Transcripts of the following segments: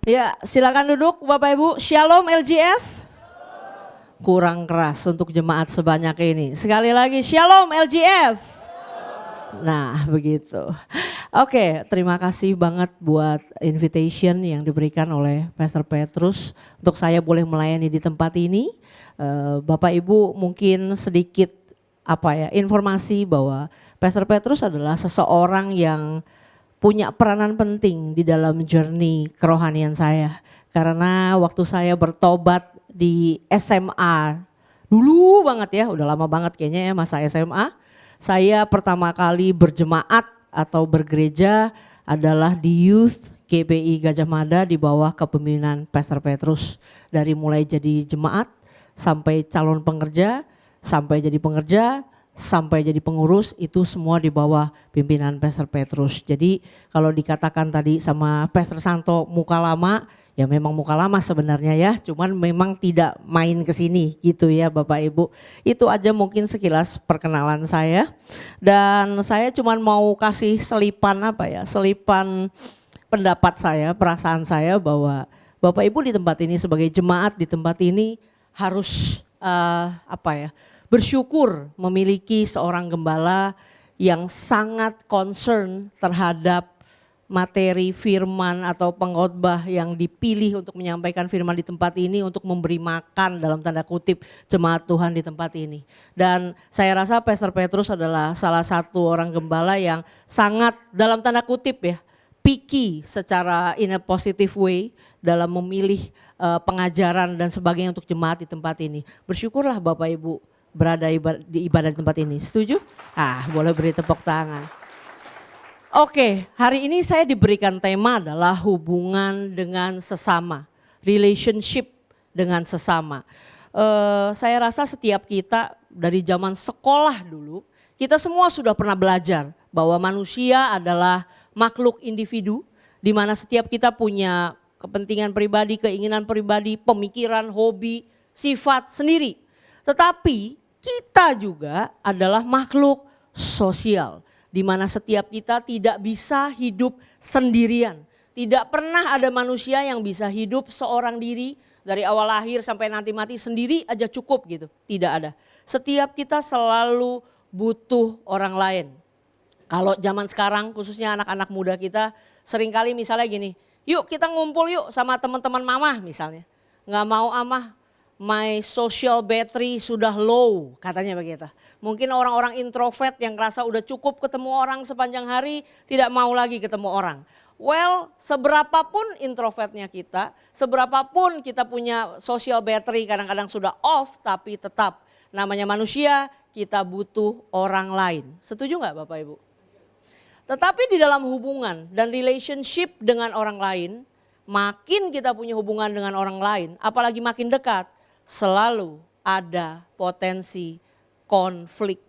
Ya, silakan duduk Bapak Ibu. Shalom LGF. Kurang keras untuk jemaat sebanyak ini. Sekali lagi, Shalom LGF. Nah, begitu. Oke, terima kasih banget buat invitation yang diberikan oleh Pastor Petrus untuk saya boleh melayani di tempat ini. Bapak Ibu mungkin sedikit informasi bahwa Pastor Petrus adalah seseorang yang punya peranan penting di dalam journey kerohanian saya. Karena waktu saya bertobat di SMA, dulu banget ya, udah lama banget kayaknya ya masa SMA. Saya pertama kali berjemaat atau bergereja adalah di Youth GPI Gajah Mada di bawah kepemimpinan Pastor Petrus. Dari mulai jadi jemaat sampai calon pengerja, sampai jadi pengerja, sampai jadi pengurus, itu semua di bawah pimpinan Pastor Petrus. Jadi kalau dikatakan tadi sama Pastor Santo muka lama, ya memang muka lama sebenarnya ya, cuman memang tidak main ke sini gitu ya Bapak Ibu. Itu aja mungkin sekilas perkenalan saya. Dan saya cuman mau kasih selipan selipan pendapat saya, perasaan saya bahwa Bapak Ibu di tempat ini sebagai jemaat di tempat ini harus bersyukur memiliki seorang gembala yang sangat concern terhadap materi firman atau pengkhotbah yang dipilih untuk menyampaikan firman di tempat ini untuk memberi makan dalam tanda kutip jemaat Tuhan di tempat ini. Dan saya rasa Pastor Petrus adalah salah satu orang gembala yang sangat dalam tanda kutip ya, picky secara in a positive way dalam memilih pengajaran dan sebagainya untuk jemaat di tempat ini. Bersyukurlah Bapak Ibu berada di ibadah di tempat ini. Setuju? Boleh beri tepuk tangan. Oke, hari ini saya diberikan tema adalah hubungan dengan sesama, relationship dengan sesama. Saya rasa setiap kita dari zaman sekolah dulu, kita semua sudah pernah belajar bahwa manusia adalah makhluk individu, di mana setiap kita punya kepentingan pribadi, keinginan pribadi, pemikiran, hobi, sifat sendiri. Tetapi kita juga adalah makhluk sosial, di mana setiap kita tidak bisa hidup sendirian. Tidak pernah ada manusia yang bisa hidup seorang diri dari awal lahir sampai nanti mati sendiri aja cukup gitu. Tidak ada. Setiap kita selalu butuh orang lain. Kalau zaman sekarang khususnya anak-anak muda kita seringkali misalnya gini, yuk kita ngumpul yuk sama teman-teman mama misalnya. Nggak mau amah, my social battery sudah low katanya begitu. Mungkin orang-orang introvert yang ngerasa udah cukup ketemu orang sepanjang hari tidak mau lagi ketemu orang. Well, seberapapun introvertnya kita, seberapapun kita punya social battery kadang-kadang sudah off, tapi tetap namanya manusia kita butuh orang lain. Setuju nggak Bapak Ibu? Tetapi di dalam hubungan dan relationship dengan orang lain, makin kita punya hubungan dengan orang lain, apalagi makin dekat, selalu ada potensi konflik.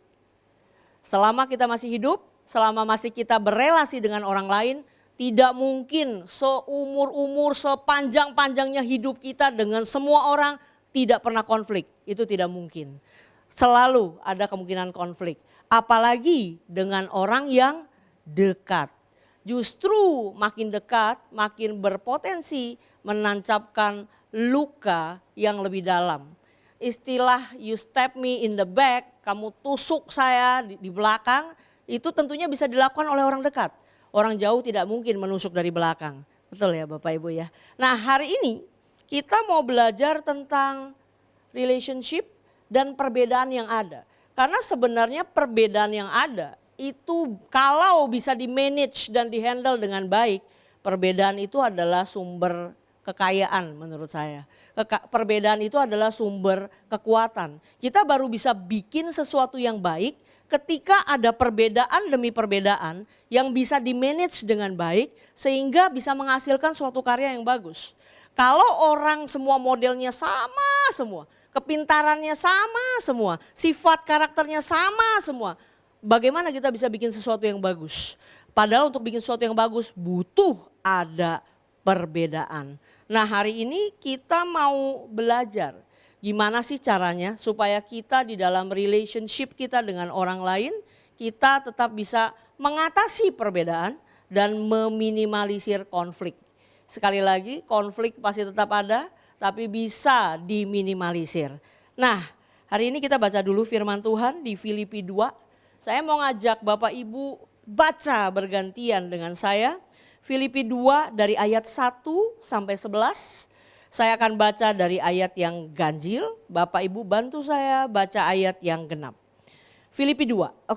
Selama kita masih hidup, selama masih kita berelasi dengan orang lain, tidak mungkin seumur-umur sepanjang-panjangnya hidup kita dengan semua orang tidak pernah konflik. Itu tidak mungkin. Selalu ada kemungkinan konflik. Apalagi dengan orang yang dekat. Justru makin dekat, makin berpotensi menancapkan luka yang lebih dalam. Istilah you stab me in the back, kamu tusuk saya di belakang, itu tentunya bisa dilakukan oleh orang dekat. Orang jauh tidak mungkin menusuk dari belakang. Betul ya Bapak Ibu ya. Nah hari ini kita mau belajar tentang relationship dan perbedaan yang ada. Karena sebenarnya perbedaan yang ada itu kalau bisa di-manage dan di-handle dengan baik, perbedaan itu adalah sumber kekayaan menurut saya. Perbedaan itu adalah sumber kekuatan. Kita baru bisa bikin sesuatu yang baik ketika ada perbedaan demi perbedaan yang bisa di-manage dengan baik sehingga bisa menghasilkan suatu karya yang bagus. Kalau orang semua modelnya sama semua, kepintarannya sama semua, sifat karakternya sama semua, bagaimana kita bisa bikin sesuatu yang bagus? Padahal untuk bikin sesuatu yang bagus butuh ada perbedaan. Nah hari ini kita mau belajar gimana sih caranya supaya kita di dalam relationship kita dengan orang lain, kita tetap bisa mengatasi perbedaan dan meminimalisir konflik. Sekali lagi, konflik pasti tetap ada, tapi bisa diminimalisir. Nah, hari ini kita baca dulu firman Tuhan di Filipi 2. Saya mau ngajak Bapak Ibu baca bergantian dengan saya. Filipi 2 dari ayat 1 sampai 11. Saya akan baca dari ayat yang ganjil, Bapak Ibu bantu saya baca ayat yang genap. Filipi 2,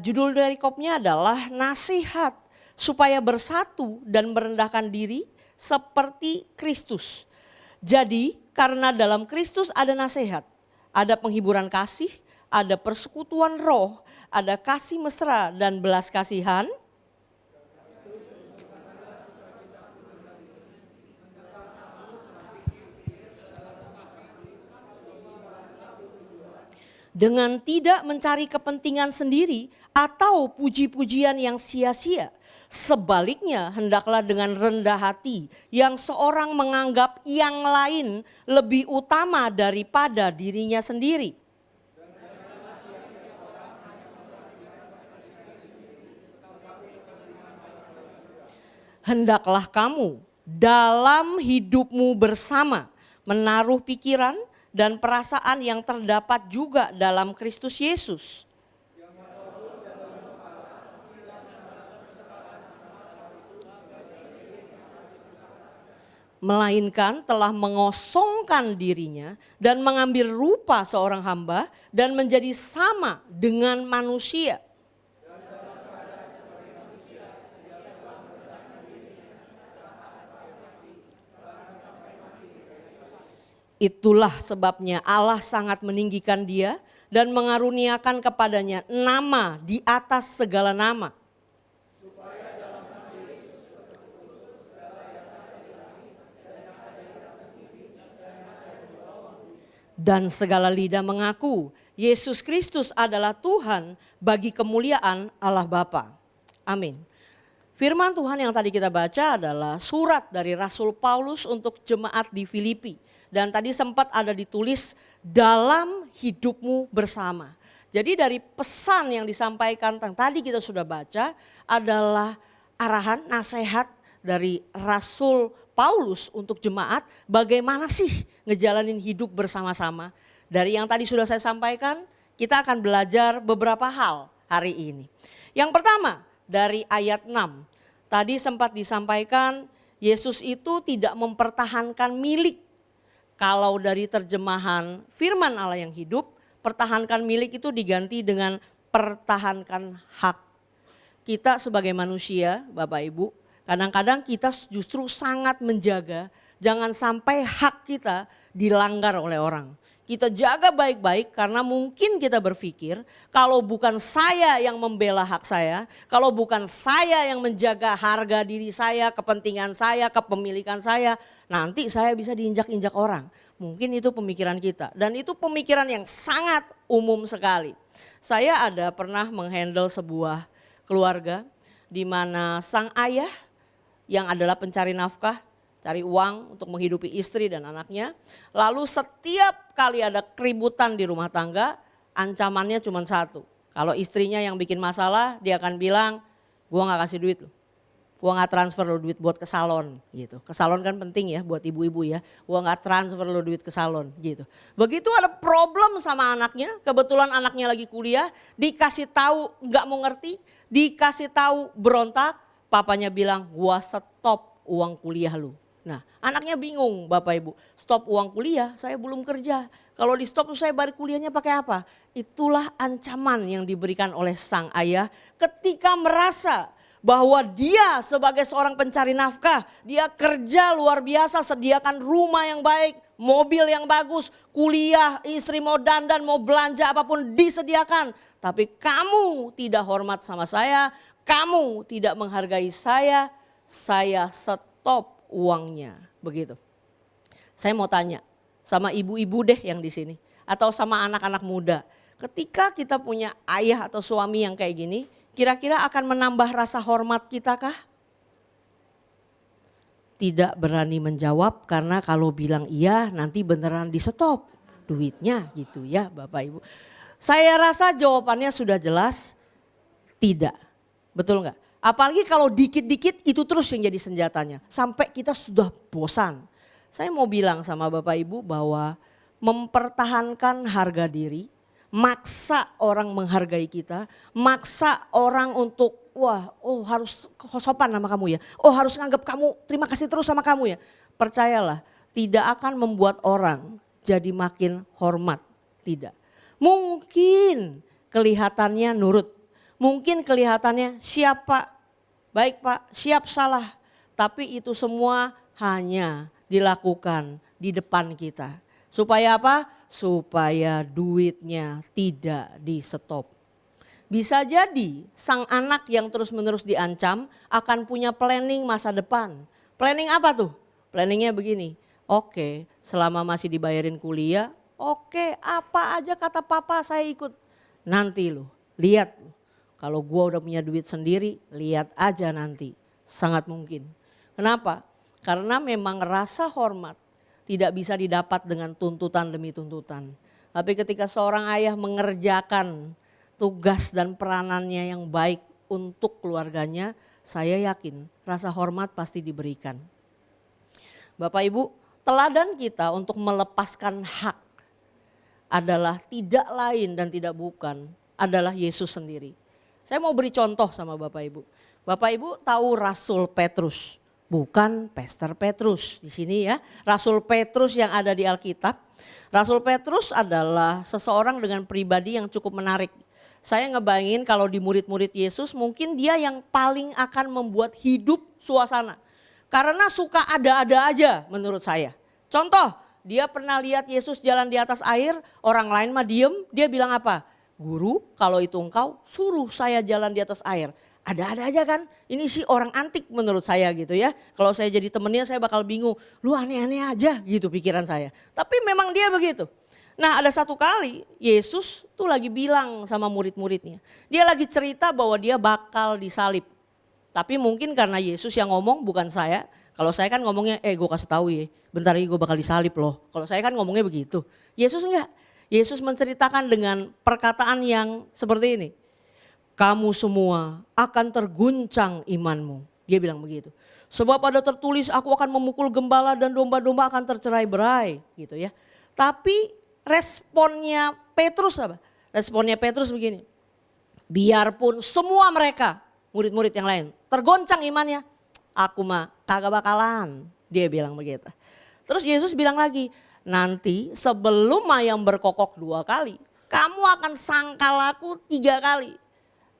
judul dari kopnya adalah nasihat supaya bersatu dan merendahkan diri seperti Kristus. Jadi karena dalam Kristus ada nasihat, ada penghiburan kasih, ada persekutuan roh, ada kasih mesra dan belas kasihan. Dengan tidak mencari kepentingan sendiri atau puji-pujian yang sia-sia. Sebaliknya hendaklah dengan rendah hati yang seorang menganggap yang lain lebih utama daripada dirinya sendiri. Hendaklah kamu dalam hidupmu bersama menaruh pikiran dan perasaan yang terdapat juga dalam Kristus Yesus. Melainkan telah mengosongkan dirinya dan mengambil rupa seorang hamba dan menjadi sama dengan manusia. Itulah sebabnya Allah sangat meninggikan dia dan mengaruniakan kepadanya nama di atas segala nama. Dan segala lidah mengaku Yesus Kristus adalah Tuhan bagi kemuliaan Allah Bapa. Amin. Firman Tuhan yang tadi kita baca adalah surat dari Rasul Paulus untuk jemaat di Filipi. Dan tadi sempat ada ditulis dalam hidupmu bersama. Jadi dari pesan yang disampaikan yang tadi kita sudah baca adalah arahan nasihat dari Rasul Paulus untuk jemaat bagaimana sih ngejalanin hidup bersama-sama. Dari yang tadi sudah saya sampaikan kita akan belajar beberapa hal hari ini. Yang pertama dari ayat 6 tadi sempat disampaikan Yesus itu tidak mempertahankan milik. Kalau dari terjemahan firman Allah yang hidup, pertahankan milik itu diganti dengan pertahankan hak. Kita sebagai manusia, Bapak Ibu, kadang-kadang kita justru sangat menjaga jangan sampai hak kita dilanggar oleh orang. Kita jaga baik-baik karena mungkin kita berpikir kalau bukan saya yang membela hak saya, kalau bukan saya yang menjaga harga diri saya, kepentingan saya, kepemilikan saya, nanti saya bisa diinjak-injak orang. Mungkin itu pemikiran kita dan itu pemikiran yang sangat umum sekali. Saya ada pernah menghandle sebuah keluarga di mana sang ayah yang adalah pencari nafkah, cari uang untuk menghidupi istri dan anaknya. Lalu setiap kali ada keributan di rumah tangga, ancamannya cuma satu. Kalau istrinya yang bikin masalah, dia akan bilang, gua gak kasih duit loh. Gua gak transfer lo duit buat ke salon gitu. Ke salon kan penting ya buat ibu-ibu ya. Gua gak transfer lo duit ke salon gitu. Begitu ada problem sama anaknya, kebetulan anaknya lagi kuliah, dikasih tahu gak mau ngerti, dikasih tahu berontak, papanya bilang gua stop uang kuliah lu. Nah anaknya bingung Bapak Ibu, stop uang kuliah saya belum kerja. Kalau di stop saya bayar kuliahnya pakai apa? Itulah ancaman yang diberikan oleh sang ayah ketika merasa bahwa dia sebagai seorang pencari nafkah, dia kerja luar biasa, sediakan rumah yang baik, mobil yang bagus, kuliah, istri mau dandan, mau belanja apapun disediakan. Tapi kamu tidak hormat sama saya, kamu tidak menghargai saya stop uangnya. Begitu. Saya mau tanya sama ibu-ibu deh yang di sini atau sama anak-anak muda. Ketika kita punya ayah atau suami yang kayak gini, kira-kira akan menambah rasa hormat kita kah? Tidak berani menjawab karena kalau bilang iya nanti beneran di stop duitnya gitu ya Bapak Ibu. Saya rasa jawabannya sudah jelas, tidak. Betul nggak? Apalagi kalau dikit-dikit itu terus yang jadi senjatanya. Sampai kita sudah bosan. Saya mau bilang sama Bapak Ibu bahwa mempertahankan harga diri, maksa orang menghargai kita, maksa orang untuk harus sopan sama kamu ya. Oh harus nganggap kamu terima kasih terus sama kamu ya. Percayalah tidak akan membuat orang jadi makin hormat. Tidak. Mungkin kelihatannya nurut. Mungkin kelihatannya siap Pak, baik Pak, siap salah. Tapi itu semua hanya dilakukan di depan kita. Supaya apa? Supaya duitnya tidak di-stop. Bisa jadi sang anak yang terus-menerus diancam akan punya planning masa depan. Planning apa tuh? Planningnya begini, oke selama masih dibayarin kuliah, oke apa aja kata papa saya ikut. Nanti loh, lihat loh. Kalau gua udah punya duit sendiri, lihat aja nanti. Sangat mungkin. Kenapa? Karena memang rasa hormat tidak bisa didapat dengan tuntutan demi tuntutan. Tapi ketika seorang ayah mengerjakan tugas dan peranannya yang baik untuk keluarganya, saya yakin rasa hormat pasti diberikan. Bapak Ibu, teladan kita untuk melepaskan hak adalah tidak lain dan tidak bukan adalah Yesus sendiri. Saya mau beri contoh sama Bapak Ibu. Bapak Ibu tahu Rasul Petrus, bukan Pastor Petrus di sini ya. Rasul Petrus yang ada di Alkitab. Rasul Petrus adalah seseorang dengan pribadi yang cukup menarik. Saya ngebayangin kalau di murid-murid Yesus mungkin dia yang paling akan membuat hidup suasana. Karena suka ada-ada aja menurut saya. Contoh, dia pernah lihat Yesus jalan di atas air, orang lain mah diem, dia bilang apa? Guru, kalau itu engkau suruh saya jalan di atas air. Ada-ada aja kan, ini sih orang antik menurut saya gitu ya. Kalau saya jadi temennya saya bakal bingung, lu aneh-aneh aja gitu pikiran saya. Tapi memang dia begitu. Nah ada satu kali Yesus tuh lagi bilang sama murid-muridnya. Dia lagi cerita bahwa dia bakal disalib. Tapi mungkin karena Yesus yang ngomong bukan saya. Kalau saya kan ngomongnya gue kasih tahu ya, bentar lagi gue bakal disalib loh. Kalau saya kan ngomongnya begitu. Yesus enggak. Yesus menceritakan dengan perkataan yang seperti ini. Kamu semua akan terguncang imanmu. Dia bilang begitu. Sebab ada tertulis aku akan memukul gembala dan domba-domba akan tercerai-berai gitu ya. Tapi responnya Petrus apa? Responnya Petrus begini. Biarpun semua mereka, murid-murid yang lain, tergoncang imannya. Aku mah kagak bakalan. Dia bilang begitu. Terus Yesus bilang lagi. Nanti sebelum ayam berkokok 2 kali, kamu akan sangkal aku 3 kali.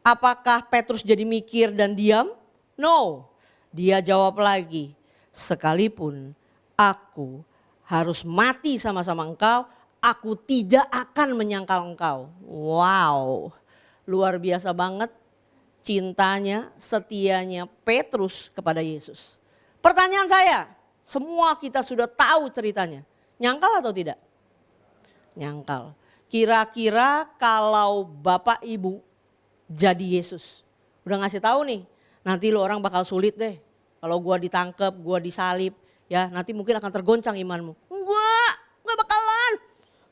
Apakah Petrus jadi mikir dan diam? No, dia jawab lagi. Sekalipun aku harus mati sama-sama engkau, aku tidak akan menyangkal engkau. Wow, luar biasa banget cintanya, setianya Petrus kepada Yesus. Pertanyaan saya, semua kita sudah tahu ceritanya. Nyangkal atau tidak? Nyangkal. Kira-kira kalau Bapak Ibu jadi Yesus. Udah ngasih tahu nih, nanti lo orang bakal sulit deh. Kalau gua ditangkep, gua disalib, ya nanti mungkin akan tergoncang imanmu. Enggak bakalan.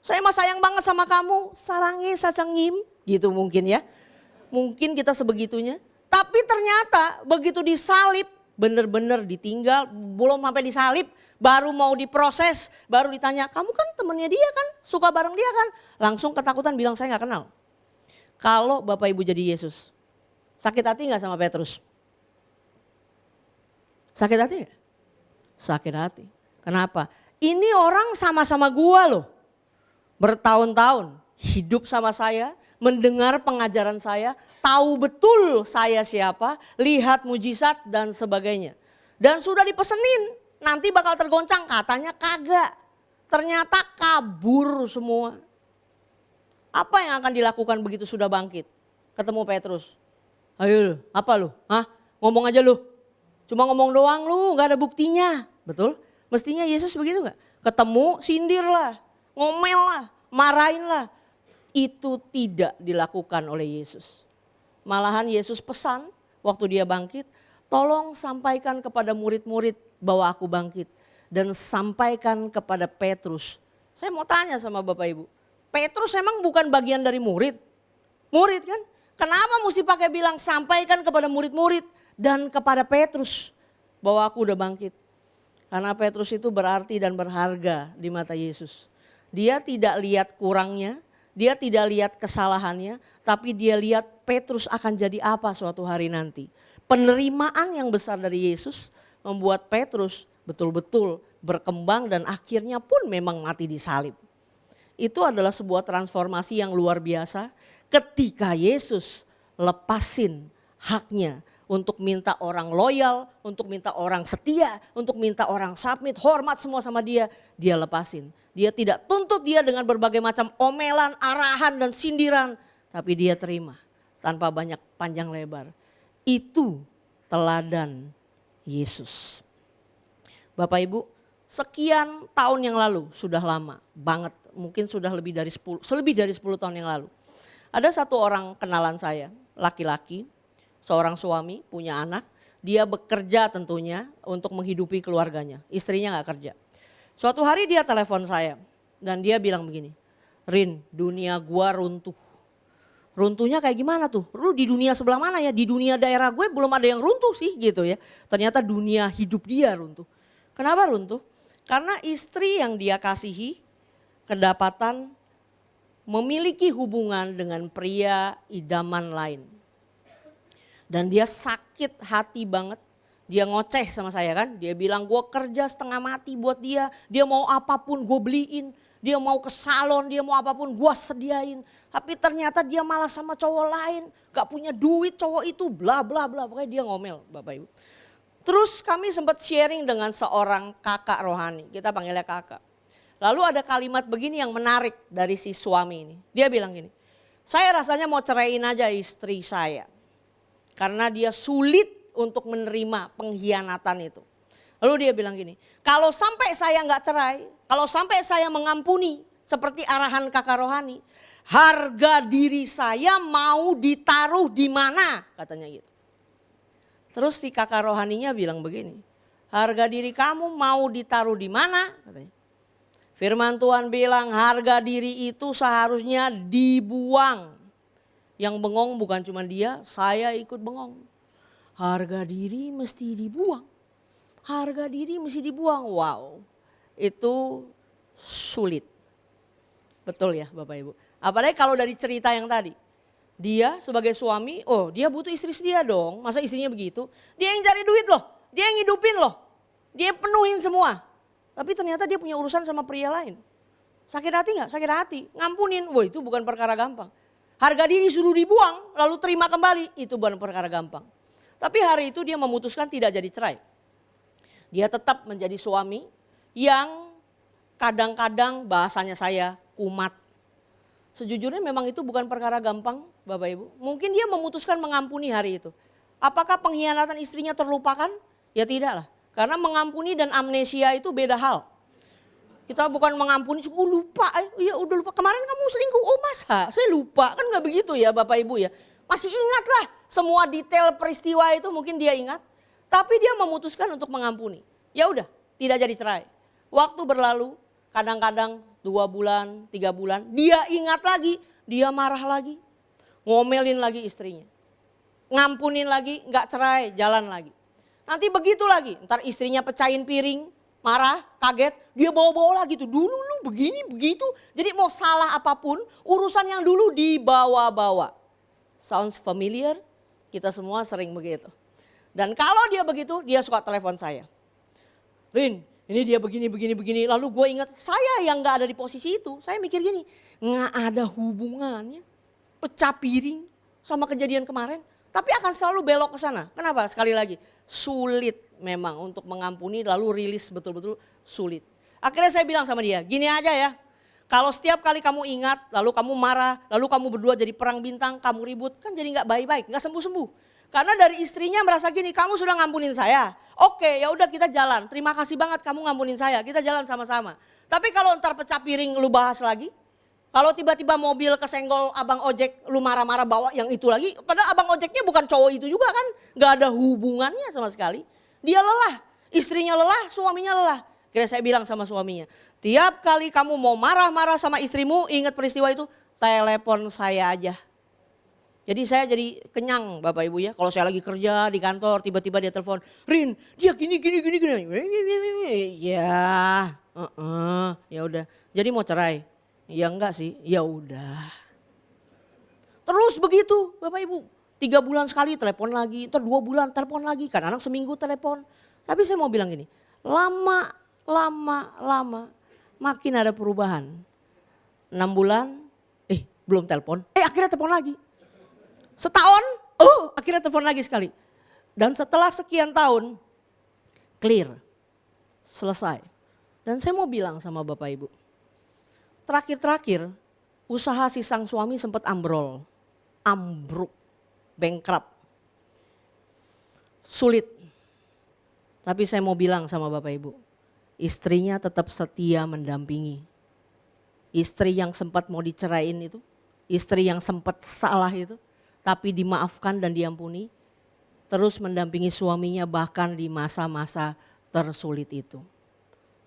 Saya mah sayang banget sama kamu, sarangnya sasangim, gitu mungkin ya. Mungkin kita sebegitunya. Tapi ternyata begitu disalib, bener-bener ditinggal, belum sampai disalib, baru mau diproses, baru ditanya, kamu kan temennya dia kan, suka bareng dia kan. Langsung ketakutan bilang saya gak kenal. Kalau Bapak Ibu jadi Yesus, sakit hati gak sama Petrus? Sakit hati gak? Sakit hati. Kenapa? Ini orang sama-sama gua loh. Bertahun-tahun hidup sama saya, mendengar pengajaran saya, tahu betul saya siapa, lihat mujizat dan sebagainya. Dan sudah dipesenin. Nanti bakal tergoncang, katanya kagak. Ternyata kabur semua. Apa yang akan dilakukan begitu sudah bangkit? Ketemu Petrus. Ayo apa lu? Hah? Ngomong aja lu. Cuma ngomong doang lu, gak ada buktinya. Betul? Mestinya Yesus begitu gak? Ketemu sindir lah, ngomel lah, marahin lah. Itu tidak dilakukan oleh Yesus. Malahan Yesus pesan waktu dia bangkit, tolong sampaikan kepada murid-murid bahwa aku bangkit. Dan sampaikan kepada Petrus. Saya mau tanya sama Bapak Ibu. Petrus emang bukan bagian dari murid? Murid kan? Kenapa mesti pakai bilang sampaikan kepada murid-murid? dan kepada Petrus bahwa aku udah bangkit. Karena Petrus itu berarti dan berharga di mata Yesus. Dia tidak lihat kurangnya, dia tidak lihat kesalahannya, tapi dia lihat Petrus akan jadi apa suatu hari nanti. Penerimaan yang besar dari Yesus membuat Petrus betul-betul berkembang dan akhirnya pun memang mati disalib. Itu adalah sebuah transformasi yang luar biasa ketika Yesus lepasin haknya untuk minta orang loyal, untuk minta orang setia, untuk minta orang submit, hormat semua sama dia, dia lepasin. Dia tidak tuntut dia dengan berbagai macam omelan, arahan dan sindiran, tapi dia terima tanpa banyak panjang lebar. Itu teladan Yesus. Bapak Ibu, sekian tahun yang lalu, sudah lama banget, mungkin sudah lebih dari 10 tahun yang lalu. Ada satu orang kenalan saya, laki-laki, seorang suami, punya anak, dia bekerja tentunya untuk menghidupi keluarganya, istrinya gak kerja. Suatu hari dia telepon saya dan dia bilang begini, Rin, dunia gua runtuh. Runtuhnya kayak gimana tuh? Lu di dunia sebelah mana ya? Di dunia daerah gue belum ada yang runtuh sih gitu ya. Ternyata dunia hidup dia runtuh. Kenapa runtuh? Karena istri yang dia kasihi kedapatan memiliki hubungan dengan pria idaman lain. Dan dia sakit hati banget. Dia ngoceh sama saya kan. Dia bilang gue kerja setengah mati buat dia. Dia mau apapun gue beliin. Dia mau ke salon, dia mau apapun gue sediain. Tapi ternyata dia malah sama cowok lain. Gak punya duit cowok itu bla bla bla. Pokoknya dia ngomel Bapak Ibu. Terus kami sempat sharing dengan seorang kakak rohani. Kita panggilnya kakak. Lalu ada kalimat begini yang menarik dari si suami ini. Dia bilang gini. Saya rasanya mau ceraiin aja istri saya. Karena dia sulit untuk menerima pengkhianatan itu. Lalu dia bilang gini, kalau sampai saya nggak cerai, kalau sampai saya mengampuni seperti arahan kakak rohani, harga diri saya mau ditaruh di mana? Katanya gitu. Terus si kakak rohaninya bilang begini, harga diri kamu mau ditaruh di mana? Katanya. Firman Tuhan bilang harga diri itu seharusnya dibuang. Yang bengong bukan cuma dia, saya ikut bengong. Harga diri mesti dibuang. Harga diri mesti dibuang. Wow, itu sulit. Betul ya Bapak Ibu. Apalagi kalau dari cerita yang tadi. Dia sebagai suami, oh dia butuh istri setia dong. Masa istrinya begitu? Dia yang cari duit loh. Dia yang hidupin loh. Dia penuhin semua. Tapi ternyata dia punya urusan sama pria lain. Sakit hati gak? Sakit hati. Ngampunin. Wah itu bukan perkara gampang. Harga diri suruh dibuang lalu terima kembali. Itu bukan perkara gampang. Tapi hari itu dia memutuskan tidak jadi cerai. Dia tetap menjadi suami yang kadang-kadang bahasanya saya kumat. Sejujurnya memang itu bukan perkara gampang Bapak Ibu. Mungkin dia memutuskan mengampuni hari itu. Apakah pengkhianatan istrinya terlupakan? Ya tidak lah. Karena mengampuni dan amnesia itu beda hal. Kita bukan mengampuni, lupa, ya udah lupa. Kemarin kamu selingkuh, oh masa saya lupa. Kan gak begitu ya Bapak Ibu ya. Masih ingat lah semua detail peristiwa itu mungkin dia ingat. Tapi dia memutuskan untuk mengampuni. Ya udah, tidak jadi cerai. Waktu berlalu, kadang-kadang 2 bulan, 3 bulan, dia ingat lagi, dia marah lagi. Ngomelin lagi istrinya. Ngampunin lagi, gak cerai, jalan lagi. Nanti begitu lagi, ntar istrinya pecahin piring, marah, kaget, dia bawa-bawa lagi tuh. Dulu lu begini, begitu. Jadi mau salah apapun, urusan yang dulu dibawa-bawa. Sounds familiar? Kita semua sering begitu. Dan kalau dia begitu, dia suka telepon saya. Rin, ini dia begini. Lalu gue ingat, saya yang gak ada di posisi itu. Saya mikir gini, gak ada hubungannya. Pecah piring sama kejadian kemarin. Tapi akan selalu belok ke sana. Kenapa? Sekali lagi, sulit memang untuk mengampuni lalu rilis betul-betul sulit. Akhirnya saya bilang sama dia, gini aja ya. Kalau setiap kali kamu ingat, lalu kamu marah, lalu kamu berdua jadi perang bintang, kamu ribut, kan jadi gak baik-baik, gak sembuh-sembuh. Karena dari istrinya merasa gini, kamu sudah ngampunin saya. Oke, ya udah kita jalan. Terima kasih banget kamu ngampunin saya. Kita jalan sama-sama. Tapi kalau ntar pecah piring lu bahas lagi. Kalau tiba-tiba mobil kesenggol abang ojek lu marah-marah bawa yang itu lagi. Padahal abang ojeknya bukan cowok itu juga kan. Gak ada hubungannya sama sekali. Dia lelah, istrinya lelah, suaminya lelah. Kira saya bilang sama suaminya. Tiap kali kamu mau marah-marah sama istrimu, ingat peristiwa itu, telepon saya aja. Jadi saya jadi kenyang Bapak Ibu ya. Kalau saya lagi kerja di kantor tiba-tiba dia telepon, Rin dia gini. Ya, ya udah. Jadi mau cerai? Ya enggak sih, ya udah. Terus begitu Bapak Ibu. 3 bulan sekali telepon lagi, ntar 2 bulan telepon lagi. Kadang-kadang seminggu telepon. Tapi saya mau bilang gini, lama makin ada perubahan. 6 bulan, belum telepon, akhirnya telepon lagi. Setahun, akhirnya telepon lagi sekali. Dan setelah sekian tahun, clear, selesai. Dan saya mau bilang sama Bapak Ibu, terakhir usaha si sang suami sempat ambruk, bankrupt, sulit. Tapi saya mau bilang sama Bapak Ibu, istrinya tetap setia mendampingi. Istri yang sempat mau dicerain itu, istri yang sempat salah itu, tapi dimaafkan dan diampuni, terus mendampingi suaminya bahkan di masa-masa tersulit itu.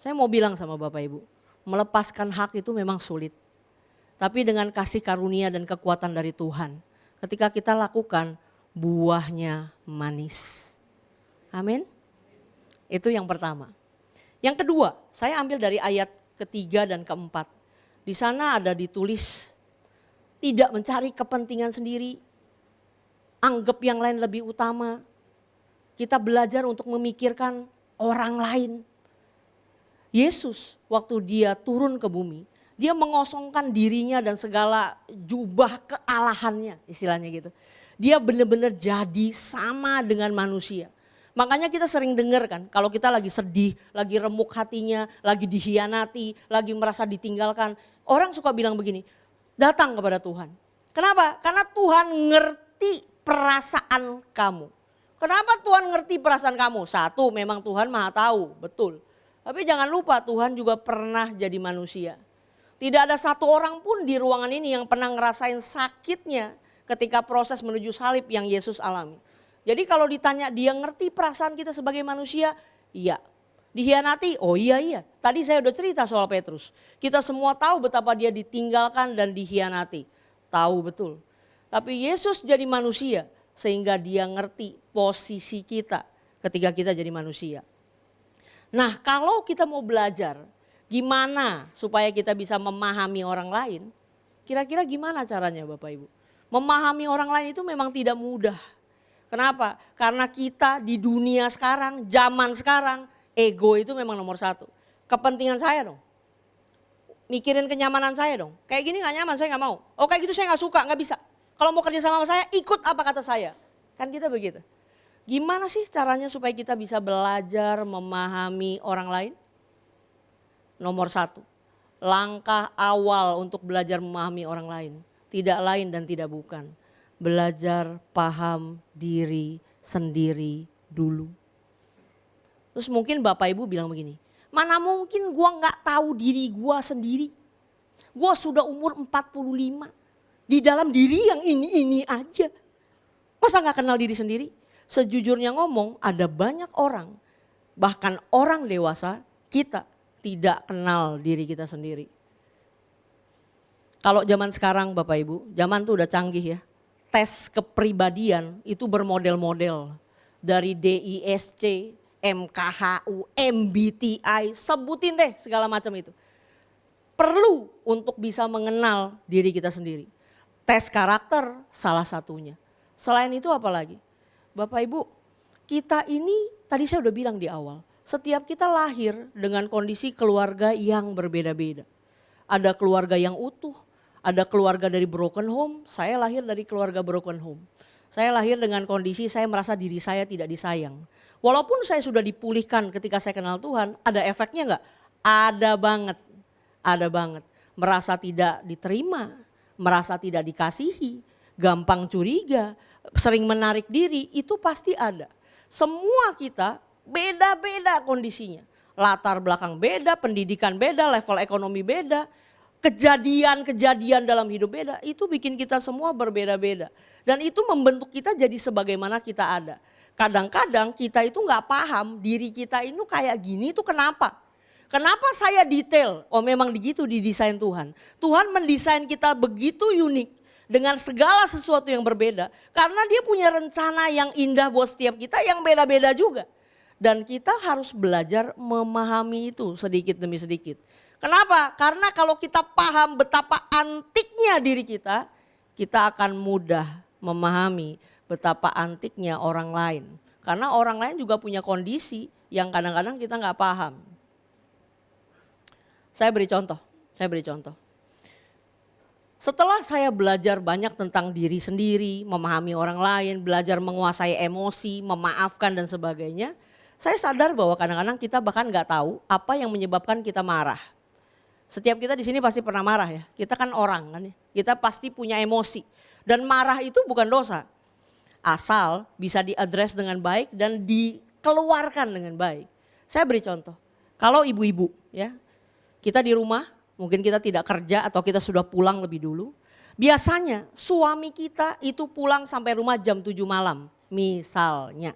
Saya mau bilang sama Bapak Ibu, melepaskan hak itu memang sulit. Tapi dengan kasih karunia dan kekuatan dari Tuhan, ketika kita lakukan, buahnya manis. Amin. Itu yang pertama. Yang kedua, saya ambil dari ayat ketiga dan keempat. Di sana ada ditulis, tidak mencari kepentingan sendiri, anggap yang lain lebih utama. Kita belajar untuk memikirkan orang lain. Yesus waktu dia turun ke bumi, dia mengosongkan dirinya dan segala jubah kealahannya, istilahnya gitu. Dia benar-benar jadi sama dengan manusia. Makanya kita sering dengar kan, kalau kita lagi sedih, lagi remuk hatinya, lagi dihianati, lagi merasa ditinggalkan. Orang suka bilang begini, datang kepada Tuhan. Kenapa? Karena Tuhan ngerti perasaan kamu. Kenapa Tuhan ngerti perasaan kamu? Satu, memang Tuhan maha tahu, betul. Tapi jangan lupa Tuhan juga pernah jadi manusia. Tidak ada satu orang pun di ruangan ini yang pernah ngerasain sakitnya ketika proses menuju salib yang Yesus alami. Jadi kalau ditanya dia ngerti perasaan kita sebagai manusia, iya. Dihianati, oh iya. Tadi saya udah cerita soal Petrus. Kita semua tahu betapa dia ditinggalkan dan dihianati. Tahu betul. Tapi Yesus jadi manusia sehingga dia ngerti posisi kita ketika kita jadi manusia. Nah kalau kita mau belajar gimana supaya kita bisa memahami orang lain, kira-kira gimana caranya Bapak Ibu? Memahami orang lain itu memang tidak mudah. Kenapa? Karena kita di dunia sekarang, zaman sekarang, ego itu memang nomor 1. Kepentingan saya dong. Mikirin kenyamanan saya dong. Kayak gini gak nyaman, saya gak mau. Oh kayak gitu saya gak suka, gak bisa. Kalau mau kerja sama saya, ikut apa kata saya. Kan kita begitu. Gimana sih caranya supaya kita bisa belajar memahami orang lain? Nomor 1, langkah awal untuk belajar memahami orang lain. Tidak lain dan tidak bukan. Belajar paham diri sendiri dulu. Terus mungkin Bapak Ibu bilang begini, mana mungkin gua gak tahu diri gua sendiri. Gua sudah umur 45, di dalam diri yang ini aja. Masa gak kenal diri sendiri? Sejujurnya ngomong ada banyak orang, bahkan orang dewasa kita tidak kenal diri kita sendiri. Kalau zaman sekarang Bapak Ibu, zaman tuh udah canggih ya. Tes kepribadian itu bermodel-model. Dari DISC, MKHU, MBTI, sebutin deh segala macam itu. Perlu untuk bisa mengenal diri kita sendiri. Tes karakter salah satunya. Selain itu apa lagi? Bapak Ibu, kita ini tadi saya udah bilang di awal. Setiap kita lahir dengan kondisi keluarga yang berbeda-beda. Ada keluarga yang utuh. Ada keluarga dari broken home, saya lahir dari keluarga broken home. Saya lahir dengan kondisi saya merasa diri saya tidak disayang. Walaupun saya sudah dipulihkan ketika saya kenal Tuhan, ada efeknya enggak? Ada banget. Merasa tidak diterima, merasa tidak dikasihi, gampang curiga, sering menarik diri, itu pasti ada. Semua kita beda-beda kondisinya. Latar belakang beda, pendidikan beda, level ekonomi beda. Kejadian-kejadian dalam hidup beda, itu bikin kita semua berbeda-beda. Dan itu membentuk kita jadi sebagaimana kita ada. Kadang-kadang kita itu gak paham diri kita itu kayak gini itu kenapa. Kenapa saya detail? Oh memang begitu didesain Tuhan. Tuhan mendesain kita begitu unik. dengan segala sesuatu yang berbeda. Karena dia punya rencana yang indah buat setiap kita yang beda-beda juga. Dan kita harus belajar memahami itu sedikit demi sedikit. Kenapa? Karena kalau kita paham betapa antiknya diri kita akan mudah memahami betapa antiknya orang lain. Karena orang lain juga punya kondisi yang kadang-kadang kita nggak paham. Saya beri contoh. Setelah saya belajar banyak tentang diri sendiri, memahami orang lain, belajar menguasai emosi, memaafkan dan sebagainya, saya sadar bahwa kadang-kadang kita bahkan nggak tahu apa yang menyebabkan kita marah. Setiap kita di sini pasti pernah marah ya. Kita kan orang kan ya. Kita pasti punya emosi. Dan marah itu bukan dosa. Asal bisa diadres dengan baik dan dikeluarkan dengan baik. Saya beri contoh. Kalau ibu-ibu ya, kita di rumah, mungkin kita tidak kerja atau kita sudah pulang lebih dulu. Biasanya suami kita itu pulang sampai rumah jam 7 malam misalnya.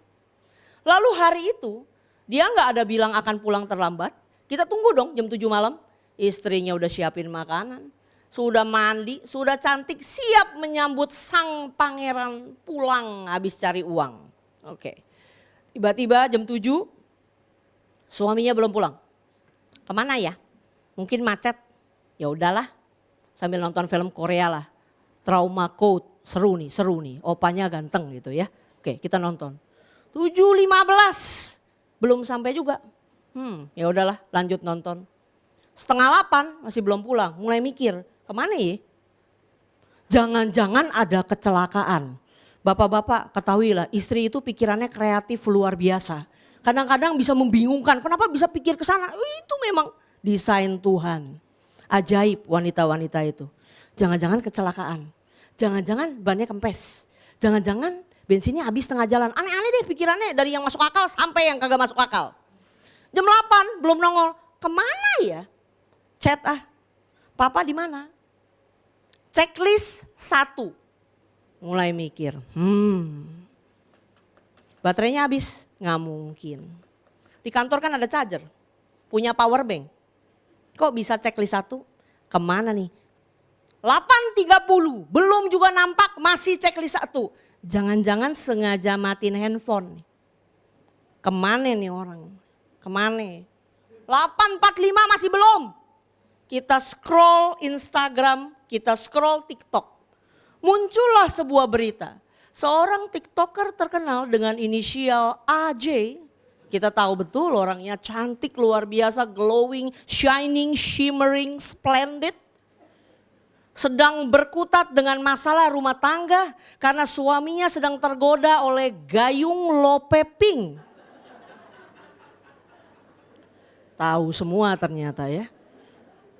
Lalu hari itu dia nggak ada bilang akan pulang terlambat. Kita tunggu dong jam 7 malam. Istrinya udah siapin makanan. Sudah mandi, sudah cantik, siap menyambut sang pangeran pulang habis cari uang. Oke. Tiba-tiba jam 7 suaminya belum pulang. Kemana ya? Mungkin macet. Ya udahlah. Sambil nonton film Korea lah. Trauma Code. Seru nih. Opanya ganteng gitu ya. Oke, kita nonton. 7.15 belum sampai juga. Ya udahlah, lanjut nonton. 7:30 masih belum pulang, mulai mikir, kemana ya? Jangan-jangan ada kecelakaan. Bapak-bapak ketahuilah, istri itu pikirannya kreatif luar biasa. Kadang-kadang bisa membingungkan, kenapa bisa pikir ke sana? Itu memang desain Tuhan. Ajaib wanita-wanita itu. Jangan-jangan kecelakaan. Jangan-jangan bannya kempes. Jangan-jangan bensinnya habis tengah jalan. Aneh-aneh deh pikirannya dari yang masuk akal sampai yang kagak masuk akal. Jam 8 belum nongol. Kemana ya? Chat Papa di mana? Checklist 1. Mulai mikir. Baterainya habis? Nggak mungkin. Di kantor kan ada charger. Punya power bank. Kok bisa checklist 1? Kemana nih? 8.30 belum juga nampak masih checklist 1. Jangan-jangan sengaja matiin handphone. Kemana nih orang? Kemana? 8.45 masih belum. Kita scroll Instagram, kita scroll TikTok. Muncullah sebuah berita. Seorang TikToker terkenal dengan inisial AJ. Kita tahu betul orangnya cantik luar biasa, glowing, shining, shimmering, splendid. Sedang berkutat dengan masalah rumah tangga karena suaminya sedang tergoda oleh gayung lope pink. Tahu semua ternyata ya.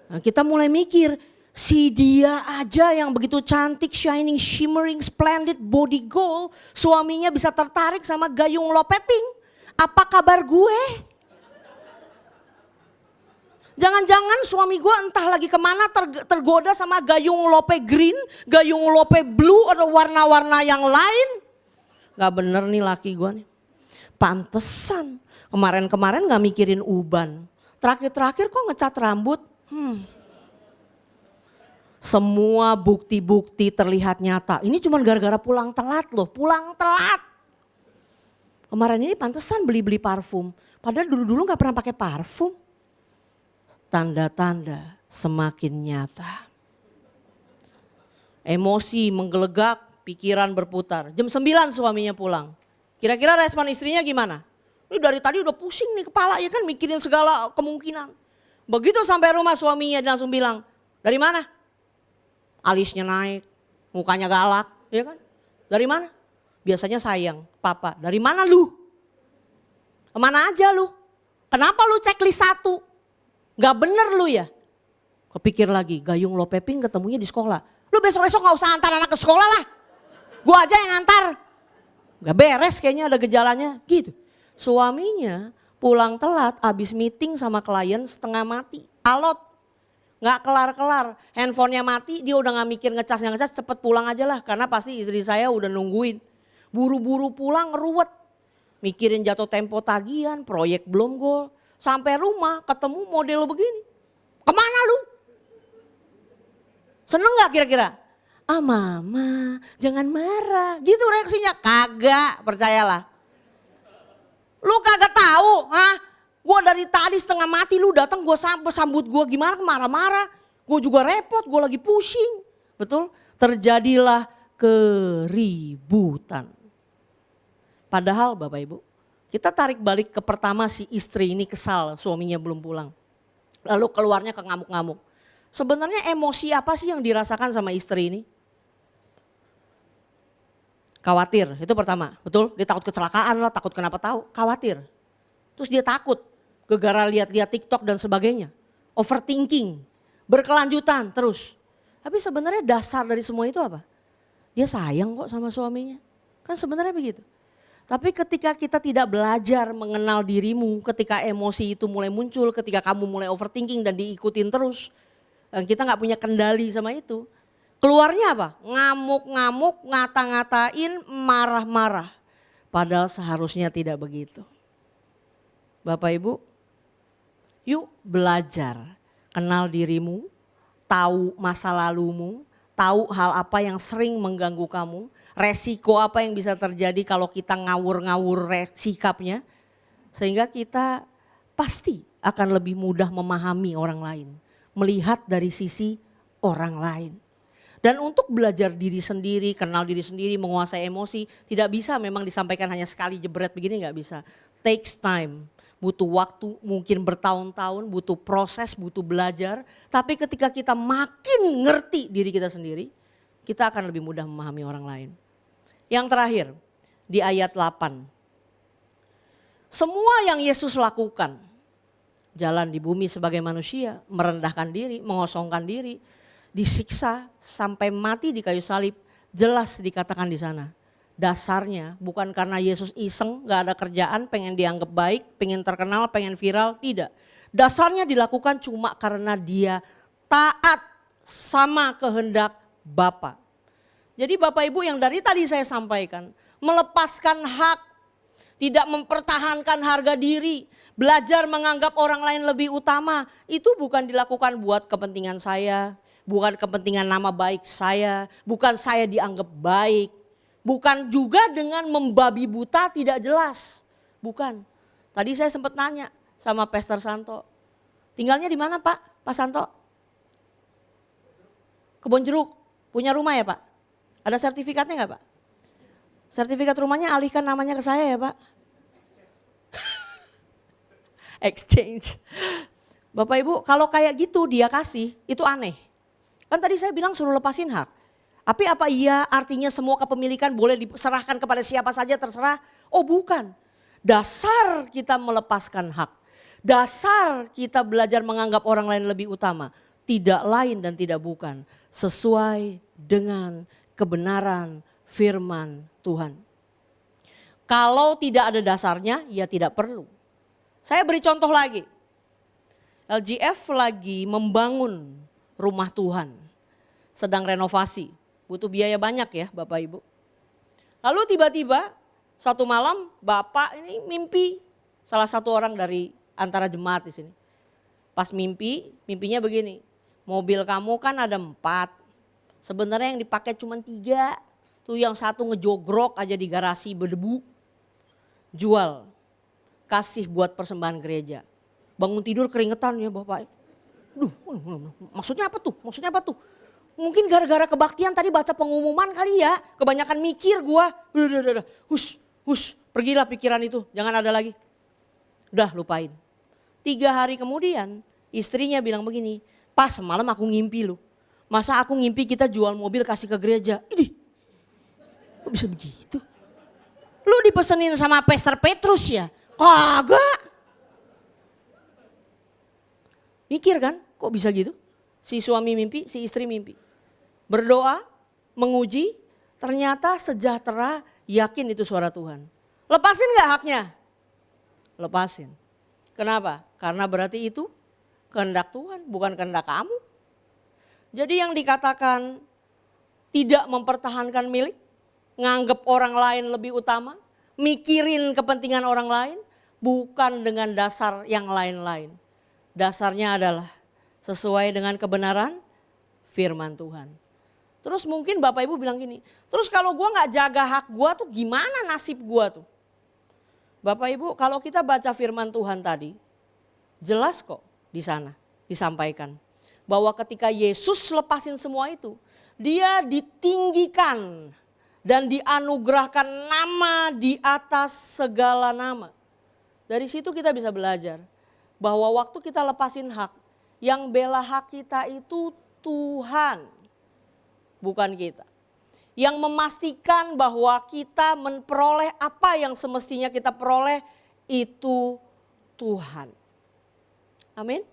Nah, kita mulai mikir, si dia aja yang begitu cantik, shining, shimmering, splendid, body goal, suaminya bisa tertarik sama gayung lope pink. Apa kabar gue? Jangan-jangan suami gue entah lagi kemana tergoda sama gayung lope green, gayung lope blue atau warna-warna yang lain. Gak bener nih laki gue nih. Pantesan kemarin-kemarin gak mikirin uban. Terakhir-terakhir kok ngecat rambut. Semua bukti-bukti terlihat nyata. Ini cuma gara-gara pulang telat loh, pulang telat. Kemarin ini pantesan beli-beli parfum. Padahal dulu-dulu gak pernah pakai parfum. Tanda-tanda semakin nyata. Emosi menggelegak, pikiran berputar. Jam 9 suaminya pulang. Kira-kira respon istrinya gimana? Ini dari tadi udah pusing nih kepala ya kan mikirin segala kemungkinan. Begitu sampai rumah suaminya dia langsung bilang, dari mana? Alisnya naik, mukanya galak ya kan. Dari mana? Biasanya sayang, papa. Dari mana lu? Kemana aja lu? Kenapa lu checklist 1? Gak bener lu ya. Kepikir lagi, gayung lope pink ketemunya di sekolah. Lu besok-besok gak usah antar anak ke sekolah lah. Gua aja yang antar. Gak beres kayaknya ada gejalanya gitu. Suaminya pulang telat abis meeting sama klien setengah mati. Alot, gak kelar-kelar. Handphonenya mati dia udah gak mikir ngecas cepet pulang aja lah. Karena pasti istri saya udah nungguin. Buru-buru pulang ruwet. Mikirin jatuh tempo tagihan, proyek belum gol. Sampai rumah ketemu model begini. Kemana lu? Seneng gak kira-kira? Mama jangan marah. Gitu reaksinya, kagak percayalah. Lu kagak tahu, Gue dari tadi setengah mati lu datang gue sambut gue gimana marah-marah. Gue juga repot, gue lagi pusing. Betul? Terjadilah keributan. Padahal Bapak Ibu, kita tarik balik ke pertama si istri ini kesal suaminya belum pulang. Lalu keluarnya ke ngamuk-ngamuk. Sebenarnya emosi apa sih yang dirasakan sama istri ini? Khawatir, itu pertama, betul? Dia takut kecelakaan lah, takut kenapa tahu, khawatir. Terus dia takut, gegara lihat-lihat TikTok dan sebagainya. Overthinking, berkelanjutan terus. Tapi sebenarnya dasar dari semua itu apa? Dia sayang kok sama suaminya. Kan sebenarnya begitu. Tapi ketika kita tidak belajar mengenal dirimu, ketika emosi itu mulai muncul, ketika kamu mulai overthinking dan diikutin terus. Dan kita gak punya kendali sama itu. Keluarnya apa? Ngamuk-ngamuk, ngata-ngatain, marah-marah. Padahal seharusnya tidak begitu. Bapak Ibu, yuk belajar. Kenal dirimu, tahu masa lalumu, tahu hal apa yang sering mengganggu kamu. Resiko apa yang bisa terjadi kalau kita ngawur-ngawur sikapnya. Sehingga kita pasti akan lebih mudah memahami orang lain. Melihat dari sisi orang lain. Dan untuk belajar diri sendiri, kenal diri sendiri, menguasai emosi, tidak bisa memang disampaikan hanya sekali jebret begini, nggak bisa. Takes time, butuh waktu, mungkin bertahun-tahun, butuh proses, butuh belajar. Tapi ketika kita makin ngerti diri kita sendiri, kita akan lebih mudah memahami orang lain. Yang terakhir, di ayat 8. Semua yang Yesus lakukan, jalan di bumi sebagai manusia, merendahkan diri, mengosongkan diri, disiksa sampai mati di kayu salib, jelas dikatakan di sana. Dasarnya bukan karena Yesus iseng, gak ada kerjaan, pengen dianggap baik, pengen terkenal, pengen viral, tidak. Dasarnya dilakukan cuma karena dia taat sama kehendak Bapa. Jadi Bapak Ibu yang dari tadi saya sampaikan, melepaskan hak, tidak mempertahankan harga diri, belajar menganggap orang lain lebih utama, itu bukan dilakukan buat kepentingan saya. Bukan kepentingan nama baik saya, bukan saya dianggap baik. Bukan juga dengan membabi buta tidak jelas. Bukan. Tadi saya sempat nanya sama Pastor Santo. Tinggalnya di mana Pak Santo? Kebon Jeruk. Punya rumah ya Pak? Ada sertifikatnya enggak Pak? Sertifikat rumahnya alihkan namanya ke saya ya Pak. Exchange. Bapak Ibu kalau kayak gitu dia kasih itu aneh. Kan tadi saya bilang suruh lepasin hak. Tapi apa iya artinya semua kepemilikan boleh diserahkan kepada siapa saja terserah? Oh bukan. Dasar kita melepaskan hak. Dasar kita belajar menganggap orang lain lebih utama. Tidak lain dan tidak bukan. Sesuai dengan kebenaran firman Tuhan. Kalau tidak ada dasarnya ya tidak perlu. Saya beri contoh lagi. LGF lagi membangun rumah Tuhan, sedang renovasi, butuh biaya banyak ya Bapak Ibu. Lalu tiba-tiba satu malam Bapak ini mimpi salah satu orang dari antara jemaat di sini. Pas mimpinya begini, mobil kamu kan ada 4, sebenarnya yang dipakai cuma 3, tuh yang satu ngejogrok aja di garasi berdebu, jual, kasih buat persembahan gereja. Bangun tidur keringetan ya Bapak. Duh, maksudnya apa tuh? Maksudnya apa tuh? Mungkin gara-gara kebaktian tadi baca pengumuman kali ya. Kebanyakan mikir gua. Udah. Hush, pergilah pikiran itu. Jangan ada lagi. Udah lupain. 3 hari kemudian istrinya bilang begini. Pas semalam aku ngimpi lu. Masa aku ngimpi kita jual mobil kasih ke gereja. Idih, kok bisa begitu? Lu dipesenin sama Pastor Petrus ya? Kagak. Mikir kan? Kok bisa gitu? Si suami mimpi, si istri mimpi. Berdoa, menguji, ternyata sejahtera, yakin itu suara Tuhan. Lepasin gak haknya? Lepasin. Kenapa? Karena berarti itu kehendak Tuhan, bukan kehendak kamu. Jadi yang dikatakan tidak mempertahankan milik, nganggep orang lain lebih utama, mikirin kepentingan orang lain, bukan dengan dasar yang lain-lain. Dasarnya adalah sesuai dengan kebenaran firman Tuhan. Terus mungkin Bapak Ibu bilang gini, terus kalau gue gak jaga hak gue tuh gimana nasib gue tuh? Bapak Ibu kalau kita baca firman Tuhan tadi, jelas kok di sana disampaikan. Bahwa ketika Yesus lepasin semua itu, dia ditinggikan dan dianugerahkan nama di atas segala nama. Dari situ kita bisa belajar bahwa waktu kita lepasin hak, yang bela hak kita itu Tuhan, bukan kita. Yang memastikan bahwa kita memperoleh apa yang semestinya kita peroleh itu Tuhan. Amin.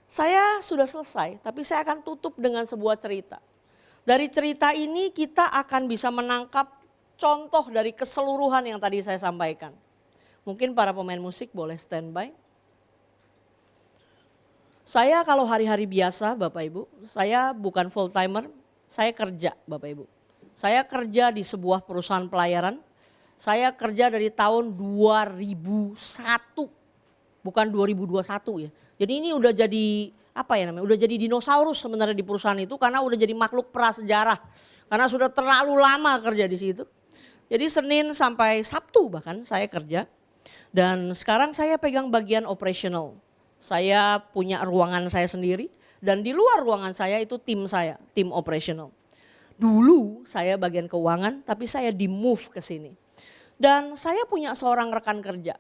Saya sudah selesai, tapi saya akan tutup dengan sebuah cerita. Dari cerita ini kita akan bisa menangkap contoh dari keseluruhan yang tadi saya sampaikan. Mungkin para pemain musik boleh standby. Saya kalau hari-hari biasa Bapak Ibu, saya bukan full timer, saya kerja Bapak Ibu. Saya kerja di sebuah perusahaan pelayaran, saya kerja dari tahun 2001, bukan 2021 ya. Jadi ini udah jadi apa ya namanya, udah jadi dinosaurus sebenarnya di perusahaan itu karena udah jadi makhluk prasejarah. Karena sudah terlalu lama kerja di situ. Jadi Senin sampai Sabtu bahkan saya kerja. Dan sekarang saya pegang bagian operational. Saya punya ruangan saya sendiri dan di luar ruangan saya itu tim saya, tim operational. Dulu saya bagian keuangan tapi saya di move ke sini. Dan saya punya seorang rekan kerja.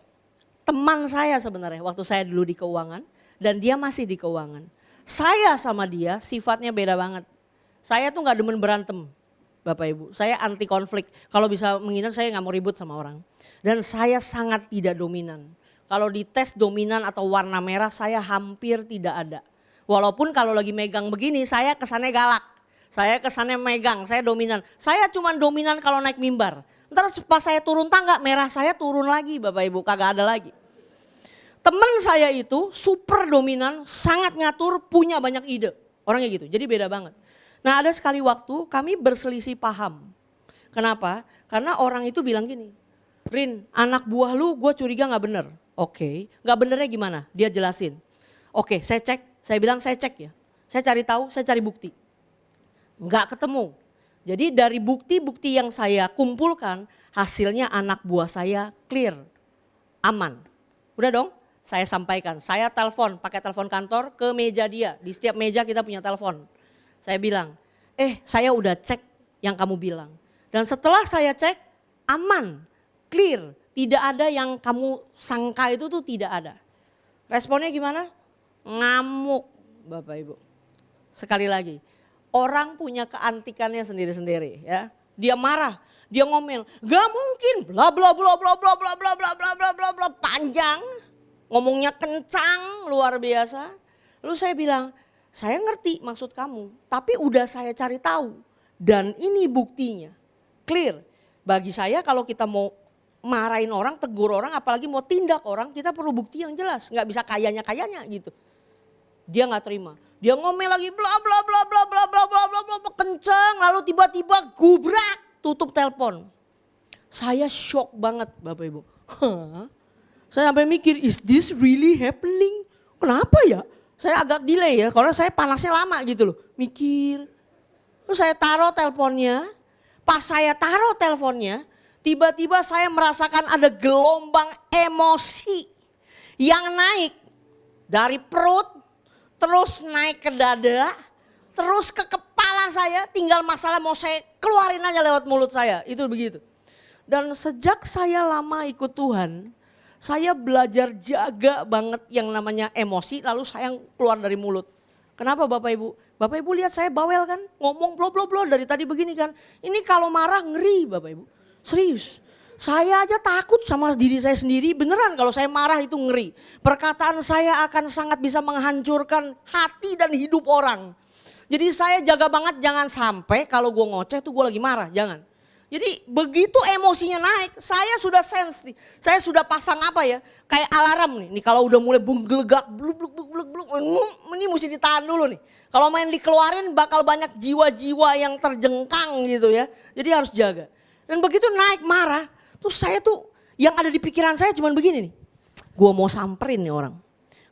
Teman saya sebenarnya waktu saya dulu di keuangan dan dia masih di keuangan. Saya sama dia sifatnya beda banget. Saya tuh gak demen berantem Bapak Ibu. Saya anti konflik. Kalau bisa menghindar saya gak mau ribut sama orang. Dan saya sangat tidak dominan. Kalau dites dominan atau warna merah saya hampir tidak ada. Walaupun kalau lagi megang begini saya kesannya galak. Saya kesannya megang, saya dominan. Saya cuma dominan kalau naik mimbar. Ntar pas saya turun tangga merah saya turun lagi Bapak Ibu, kagak ada lagi. Teman saya itu super dominan, sangat ngatur, punya banyak ide. Orangnya gitu, jadi beda banget. Nah ada sekali waktu kami berselisih paham. Kenapa? Karena orang itu bilang gini, Rin anak buah lu gue curiga gak bener. Oke, gak benernya gimana? Dia jelasin. Oke, saya cek, saya bilang saya cek ya. Saya cari tahu, saya cari bukti. Gak ketemu. Jadi dari bukti-bukti yang saya kumpulkan, hasilnya anak buah saya clear, aman. Udah dong? Saya sampaikan, saya telepon, pakai telepon kantor ke meja dia. Di setiap meja kita punya telepon. Saya bilang, saya udah cek yang kamu bilang. Dan setelah saya cek, aman, clear. Tidak ada yang kamu sangka itu tuh tidak ada. Responnya gimana? Ngamuk Bapak Ibu. Sekali lagi, orang punya keantikannya sendiri-sendiri ya. Dia marah, dia ngomel, gak mungkin, bla bla bla bla bla bla bla bla bla bla bla bla, panjang. Ngomongnya kencang luar biasa. Lalu saya bilang, saya ngerti maksud kamu, tapi udah saya cari tahu. Dan ini buktinya, clear. Bagi saya kalau kita mau marahin orang, tegur orang, apalagi mau tindak orang, kita perlu bukti yang jelas. Gak bisa kayanya gitu. Dia gak terima. Dia ngomel lagi bla bla bla bla bla bla bla bla bla kencang. Lalu tiba-tiba gubrak, tutup telepon. Saya shock banget Bapak Ibu. Hah? Saya sampai mikir, is this really happening? Kenapa ya? Saya agak delay ya, karena saya panasnya lama gitu loh. Mikir. Terus saya taruh teleponnya. Pas saya taruh teleponnya, tiba-tiba saya merasakan ada gelombang emosi yang naik dari perut, terus naik ke dada, terus ke kepala saya. Tinggal masalah mau saya keluarin aja lewat mulut saya, itu begitu. Dan sejak saya lama ikut Tuhan, saya belajar jaga banget yang namanya emosi lalu saya keluar dari mulut. Kenapa Bapak Ibu? Bapak Ibu lihat saya bawel kan? Ngomong blo dari tadi begini kan. Ini kalau marah ngeri Bapak Ibu. Serius. Saya aja takut sama diri saya sendiri. Beneran kalau saya marah itu ngeri. Perkataan saya akan sangat bisa menghancurkan hati dan hidup orang. Jadi saya jaga banget jangan sampai kalau gue ngoceh tuh gue lagi marah. Jangan. Jadi begitu emosinya naik, saya sudah sense nih. Saya sudah pasang apa ya, kayak alarm nih. Nih kalau udah mulai gelegak, bluk, ini mesti ditahan dulu nih. Kalau main dikeluarin bakal banyak jiwa-jiwa yang terjengkang gitu ya. Jadi harus jaga. Dan begitu naik marah, terus saya tuh yang ada di pikiran saya cuma begini nih. Gua mau samperin nih orang.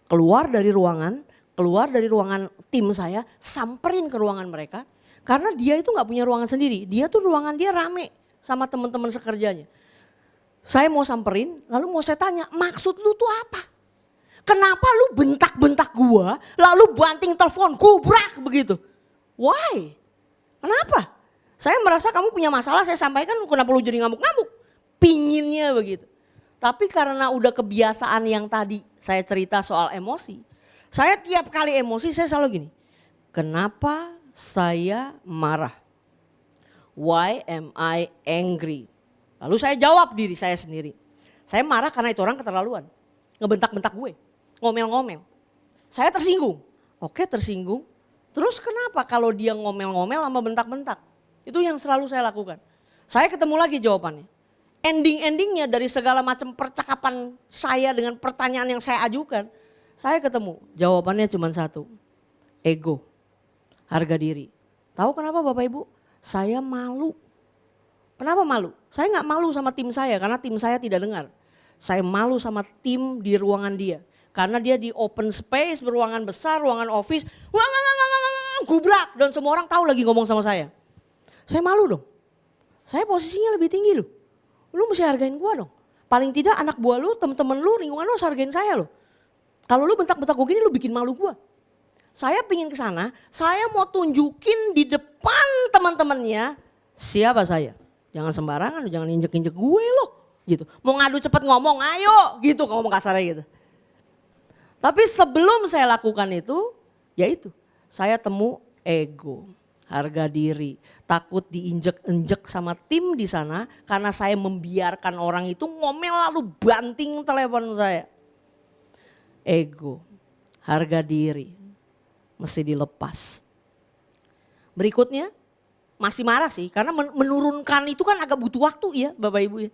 Keluar dari ruangan tim saya, samperin ke ruangan mereka. Karena dia itu gak punya ruangan sendiri, dia tuh ruangan dia rame sama teman-teman sekerjanya. Saya mau samperin, lalu mau saya tanya, maksud lu tuh apa? Kenapa lu bentak-bentak gua, lalu banting telepon, gubrak begitu? Why? Kenapa? Saya merasa kamu punya masalah, saya sampaikan, kenapa lu jadi ngamuk-ngamuk? Pinginnya begitu. Tapi karena udah kebiasaan yang tadi saya cerita soal emosi, saya tiap kali emosi saya selalu gini, kenapa saya marah? Why am I angry? Lalu saya jawab diri saya sendiri. Saya marah karena itu orang keterlaluan. Ngebentak-bentak gue, ngomel-ngomel. Saya tersinggung. Oke, tersinggung. Terus kenapa kalau dia ngomel-ngomel sama bentak-bentak? Itu yang selalu saya lakukan. Saya ketemu lagi jawabannya. Ending-endingnya dari segala macam percakapan saya dengan pertanyaan yang saya ajukan, saya ketemu jawabannya cuma satu, ego, harga diri. Tahu kenapa Bapak Ibu? Saya malu. Kenapa malu? Saya nggak malu sama tim saya karena tim saya tidak dengar. Saya malu sama tim di ruangan dia. Karena dia di open space, beruangan besar, ruangan office, gubrak dan semua orang tahu lagi ngomong sama saya. Saya malu dong. Saya posisinya lebih tinggi loh. Lu mesti hargain gua dong. Paling tidak anak buah lu, temen-temen lu, lingkungan lu harus hargain saya loh. Kalau lu bentak-bentak gue gini lu bikin malu gua. Saya pingin ke sana, saya mau tunjukin di depan teman-temannya siapa saya. Jangan sembarangan, jangan injek-injek gue loh gitu. Mau ngadu cepet ngomong, ayo gitu ngomong kasarnya gitu. Tapi sebelum saya lakukan itu, ya itu saya temu ego. Harga diri, takut diinjek-injek sama tim di sana karena saya membiarkan orang itu ngomel lalu banting telepon saya. Ego, harga diri, mesti dilepas. Berikutnya, masih marah sih karena menurunkan itu kan agak butuh waktu ya Bapak Ibu ya.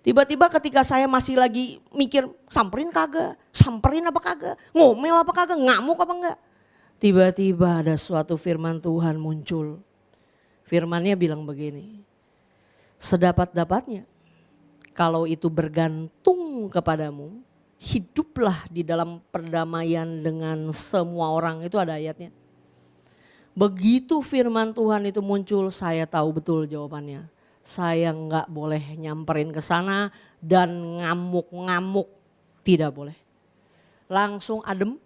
Tiba-tiba ketika saya masih lagi mikir samperin kagak, samperin apa kagak, ngomel apa kagak, ngamuk apa enggak. Tiba-tiba ada suatu firman Tuhan muncul. Firmannya bilang begini, sedapat-dapatnya kalau itu bergantung kepadamu, hiduplah di dalam perdamaian dengan semua orang. Itu ada ayatnya. Begitu firman Tuhan itu muncul, saya tahu betul jawabannya. Saya nggak boleh nyamperin ke sana dan ngamuk-ngamuk, tidak boleh. Langsung adem,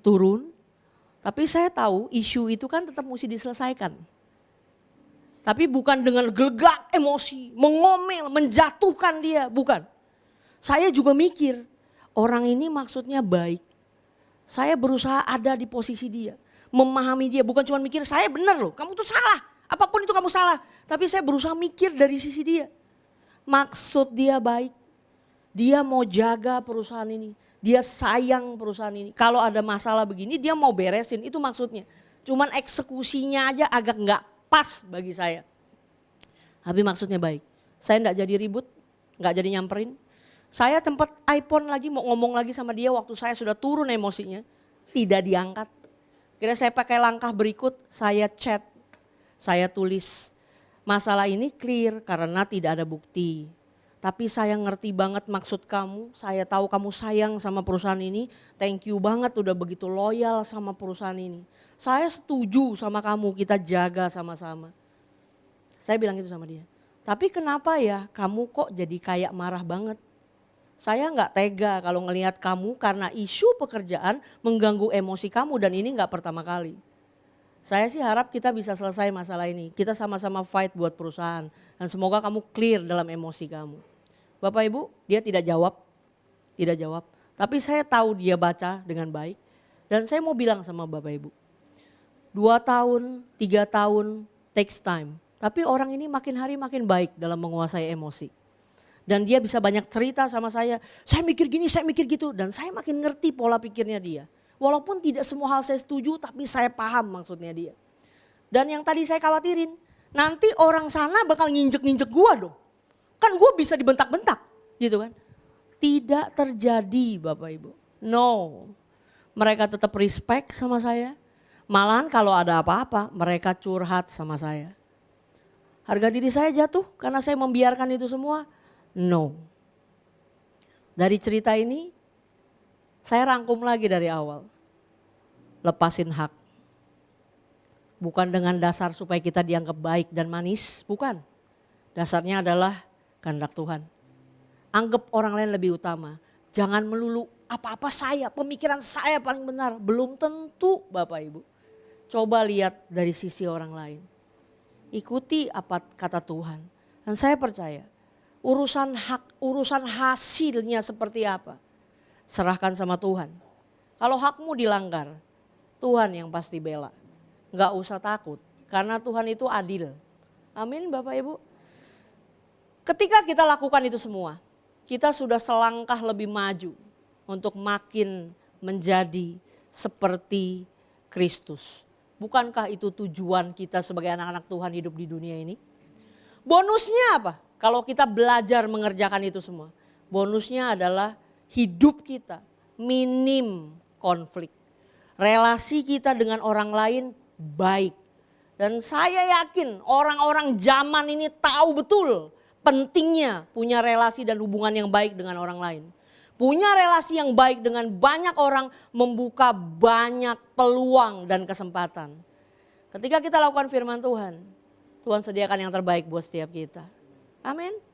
turun. Tapi saya tahu isu itu kan tetap mesti diselesaikan. Tapi bukan dengan gelegak emosi, mengomel, menjatuhkan dia, bukan. Saya juga mikir, orang ini maksudnya baik. Saya berusaha ada di posisi dia, memahami dia, bukan cuma mikir saya benar loh, kamu tuh salah, apapun itu kamu salah. Tapi saya berusaha mikir dari sisi dia. Maksud dia baik, dia mau jaga perusahaan ini. Dia sayang perusahaan ini. Kalau ada masalah begini dia mau beresin, itu maksudnya. Cuman eksekusinya aja agak nggak pas bagi saya. Tapi maksudnya baik. Saya nggak jadi ribut, nggak jadi nyamperin. Saya sempat iPhone lagi mau ngomong lagi sama dia waktu saya sudah turun emosinya. Tidak diangkat. Kira saya pakai langkah berikut, saya chat, saya tulis. Masalah ini clear karena tidak ada bukti. Tapi saya ngerti banget maksud kamu, saya tahu kamu sayang sama perusahaan ini, thank you banget udah begitu loyal sama perusahaan ini. Saya setuju sama kamu, kita jaga sama-sama. Saya bilang itu sama dia. Tapi kenapa ya kamu kok jadi kayak marah banget? Saya nggak tega kalau ngelihat kamu karena isu pekerjaan mengganggu emosi kamu dan ini nggak pertama kali. Saya sih harap kita bisa selesai masalah ini, kita sama-sama fight buat perusahaan dan semoga kamu clear dalam emosi kamu. Bapak Ibu, dia tidak jawab. Tapi saya tahu dia baca dengan baik. Dan saya mau bilang sama Bapak Ibu. 2 tahun, 3 tahun takes time. Tapi orang ini makin hari makin baik dalam menguasai emosi. Dan dia bisa banyak cerita sama saya mikir gini, saya mikir gitu. Dan saya makin ngerti pola pikirnya dia. Walaupun tidak semua hal saya setuju, tapi saya paham maksudnya dia. Dan yang tadi saya khawatirin, nanti orang sana bakal nginjek-nginjek gua dong. Kan gue bisa dibentak-bentak gitu kan. Tidak terjadi Bapak Ibu. No. Mereka tetap respect sama saya. Malahan kalau ada apa-apa mereka curhat sama saya. Harga diri saya jatuh karena saya membiarkan itu semua. No. Dari cerita ini saya rangkum lagi dari awal. Lepasin hak. Bukan dengan dasar supaya kita dianggap baik dan manis, bukan. Dasarnya adalah kehendak Tuhan. Anggap orang lain lebih utama. Jangan melulu apa-apa saya, pemikiran saya paling benar. Belum tentu Bapak Ibu. Coba lihat dari sisi orang lain. Ikuti apa kata Tuhan. Dan saya percaya urusan hasilnya seperti apa. Serahkan sama Tuhan. Kalau hakmu dilanggar, Tuhan yang pasti bela. Gak usah takut karena Tuhan itu adil. Amin Bapak Ibu. Ketika kita lakukan itu semua, kita sudah selangkah lebih maju untuk makin menjadi seperti Kristus. Bukankah itu tujuan kita sebagai anak-anak Tuhan hidup di dunia ini? Bonusnya apa? Kalau kita belajar mengerjakan itu semua. Bonusnya adalah hidup kita minim konflik. Relasi kita dengan orang lain baik. Dan saya yakin orang-orang zaman ini tahu betul pentingnya punya relasi dan hubungan yang baik dengan orang lain. Punya relasi yang baik dengan banyak orang membuka banyak peluang dan kesempatan. Ketika kita lakukan firman Tuhan, Tuhan sediakan yang terbaik buat setiap kita. Amin.